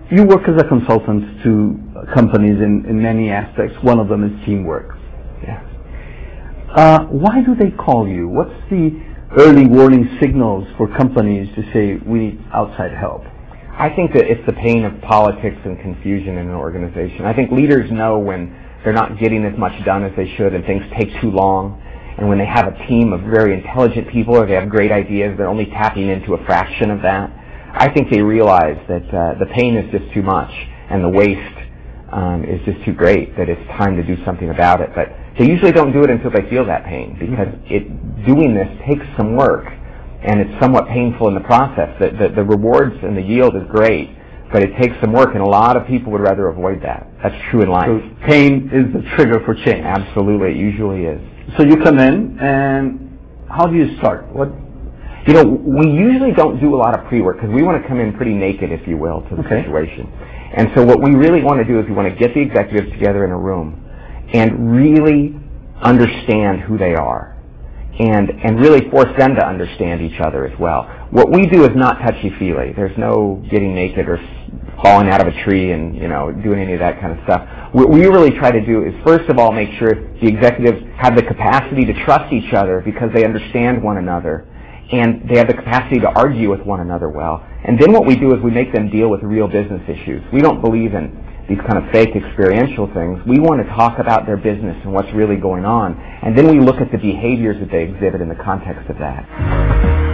You work as a consultant to companies in many aspects. One of them is teamwork. Yeah. Why do they call you? What's the early warning signals for companies to say we need outside help? I think that it's the pain of politics and confusion in an organization. I think leaders know when they're not getting as much done as they should and things take too long, and when they have a team of very intelligent people or they have great ideas, they're only tapping into a fraction of that. I think they realize that the pain is just too much and the waste is just too great, that it's time to do something about it. But they usually don't do it until they feel that pain, because doing this takes some work and it's somewhat painful in the process. The rewards and the yield is great, but it takes some work, and a lot of people would rather avoid that. That's true in life. So pain is the trigger for change. Absolutely, it usually is. So you come in, and how do you start? You know, we usually don't do a lot of pre-work because we want to come in pretty naked, if you will, to the situation. And so what we really want to do is we want to get the executives together in a room and really understand who they are, and really force them to understand each other as well. What we do is not touchy-feely. There's no getting naked or falling out of a tree and, you know, doing any of that kind of stuff. What we really try to do is, first of all, make sure the executives have the capacity to trust each other because they understand one another, and they have the capacity to argue with one another well. And then what we do is we make them deal with real business issues. We don't believe in these kind of fake experiential things. We want to talk about their business and what's really going on, and then we look at the behaviors that they exhibit in the context of that.